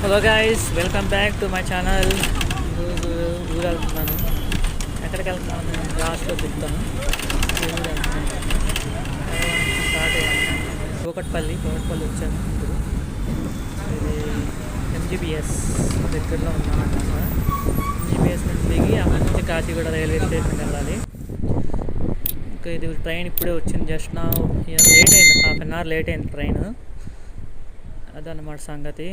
Hello guys, welcome back to my channel. ఈరోజు ఊరు వెళ్తున్నాను. ఎక్కడికి వెళ్తున్నాను లాస్ట్లో చెప్తాను. ఊరు వెళ్తున్నాను. స్టార్ట్ అయ్యాను. కూకట్పల్లి వచ్చాను. ఇప్పుడు ఇది ఎంజీబీఎస్ దగ్గరలో ఉన్నాను అన్నమాట. ఎంజీబీఎస్ నుంచి దిగి అక్కడి నుంచి కాచిగూడ రైల్వే స్టేషన్కి వెళ్ళాలి. ఇంకా ఇది ట్రైన్ ఇప్పుడే వచ్చింది. జస్ట్ నా లేట్ అయింది, హాఫ్ అన్ అవర్ లేట్ అయింది ట్రైన్. అదన్నమాట సంగతి.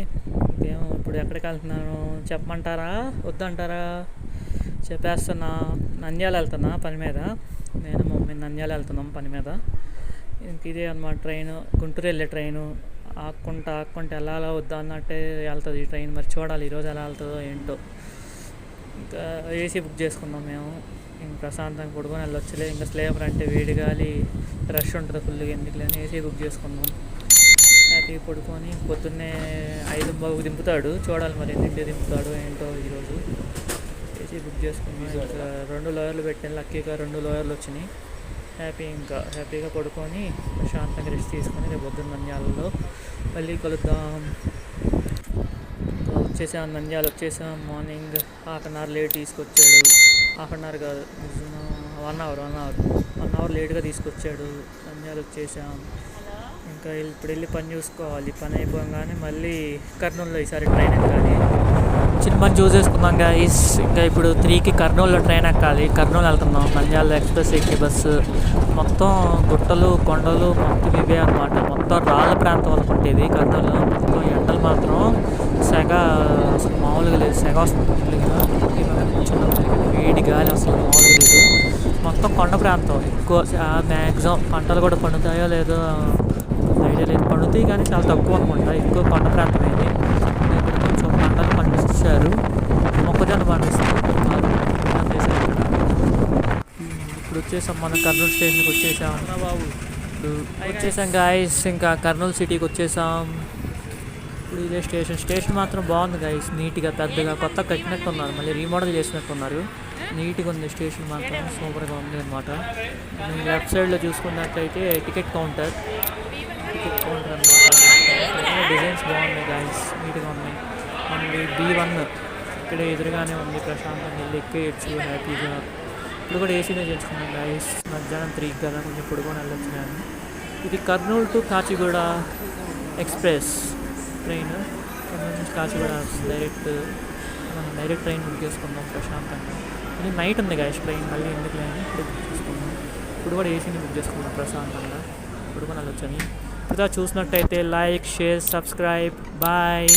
ఇంకేమో ఇప్పుడు ఎక్కడికి వెళ్తున్నాను చెప్పమంటారా వద్దంటారా? చెప్పేస్తున్నా. నంద్యాల వెళ్తున్నా పని మీద. నేను మమ్మీ నంద్యాల వెళ్తున్నాం పని మీద. ఇంక ఇదే అన్నమాట ట్రైన్. గుంటూరు వెళ్ళే ట్రైను. ఆక్కుంటా వెళ్ళాలా వద్దా అన్నట్టే వెళ్తుంది ఈ ట్రైన్. మరి చూడాలి ఈరోజు ఎలా వెళ్తుందో ఏంటో. ఇంకా ఏసీ బుక్ చేసుకున్నాం మేము. ఇంక ప్రశాంతంగా పడుకొని వెళ్ళొచ్చులే. ఇంకా స్లీపర్ అంటే వేడి గాలి రష్ ఉంటుంది ఫుల్గా, ఎందుకులేని ఏసీ బుక్ చేసుకున్నాం. హ్యాపీ పడుకొని పొద్దున్నే 5:15 దింపుతాడు. చూడాలి మరి ఎన్నింటి దింపుతాడు ఏంటో ఈరోజు. ఏసీ బుక్ చేసుకుని ఇంకా 2 లోయర్లు పెట్టాను. లక్కీగా 2 లోయర్లు వచ్చినాయి. హ్యాపీగా పడుకొని ప్రశాంతంగా రెస్ట్ తీసుకొని రేపు పొద్దున్న నంద్యాలలో మళ్ళీ కలుద్దాం. వచ్చేసాం, నంద్యాల వచ్చేసాం. Morning half an hour late తీసుకొచ్చాడు. హాఫ్ అన్ అవర్ కాదు, 1 అవర్ లేట్గా తీసుకొచ్చాడు. నంద్యాల వచ్చేసాం. ఇంకా ఇప్పుడు వెళ్ళి పని చూసుకోవాలి. పని అయిపోగానే మళ్ళీ కర్నూలులో ఈసారి ట్రైన్ ఎక్కాలి. చిన్న పని చూసేసుకున్నాం గైస్. ఇంకా ఇప్పుడు 3కి కర్నూలులో ట్రైన్ ఎక్కాలి. కర్నూలు వెళ్తున్నాం. నంద్యాల ఎక్స్ప్రెస్ ఎక్కి బస్సు. మొత్తం గుట్టలు కొండలు మొత్తం ఇవే అనమాట. మొత్తం రాళ్ళ ప్రాంతం అనుకుంటే ఇది కర్నూలు. మొత్తం ఎండలు మాత్రం సెగ అసలు మామూలుగా లేదు. సెగ వస్తుంది వేడి గాలి అసలు మామూలుగా లేదు. మొత్తం కొండ ప్రాంతం. ఎక్కువ మ్యాక్సిమం పంటలు కూడా పండుతాయో లేదో ఐడియా లేదు. పండుతాయి కానీ చాలా తక్కువ అనుకుంటా. ఎక్కువ కొండ ప్రాంతం ఇది. ఇక్కడ కొంచెం పంటలు పండిస్తారు. మొక్కజొన్న పండిస్తారు. ఇప్పుడు వచ్చేసాం, మనం కర్నూలు స్టేషన్కి వచ్చేసాం. వచ్చేసాం గాయస్. ఇంకా కర్నూలు సిటీకి వచ్చేసాం. ఇప్పుడు ఇదే స్టేషన్ మాత్రం బాగుంది గాయస్. నీట్గా పెద్దగా కొత్త కట్టినట్టున్నారు. మళ్ళీ రీమోడల్ చేసినట్టున్నారు. నీట్గా ఉంది స్టేషన్ మాత్రం. సూపర్గా ఉంది అనమాట. లెఫ్ట్ సైడ్లో చూసుకున్నట్లయితే టికెట్ కౌంటర్ అనమాట. డిజైన్స్ బాగున్నాయి గాయస్, నీట్గా ఉన్నాయి. మనకి B1 ఇక్కడ ఎదురుగానే ఉంది. ప్రశాంతంగా వెళ్ళి ఎక్కేయచ్చు హ్యాపీగా. ఇప్పుడు కూడా ఏసీనే చేసుకున్నాం గాయస్. మధ్యాహ్నం 3కి కదా, కొంచెం పడుకొని వెళ్ళొచ్చు. కానీ ఇది Kurnool to Kacheguda express train. Kurnool నుంచి కాచిగూడ డైరెక్ట్ ట్రైన్ బుక్ చేసుకుందాం ప్రశాంతంగా. ఇది నైట్ ఉంది గాయస్ ట్రైన్. మళ్ళీ ఎందుకు లేని ఇప్పుడు బుక్ చేసుకున్నాం. ఇప్పుడు కూడా ఏసీని బుక్ చేసుకున్నాం ప్రశాంతంగా పడుకొని వెళ్ళొచ్చని. ఇప్పుడు చూసినట్టయితే లైక్, షేర్, సబ్స్క్రైబ్. బాయ్.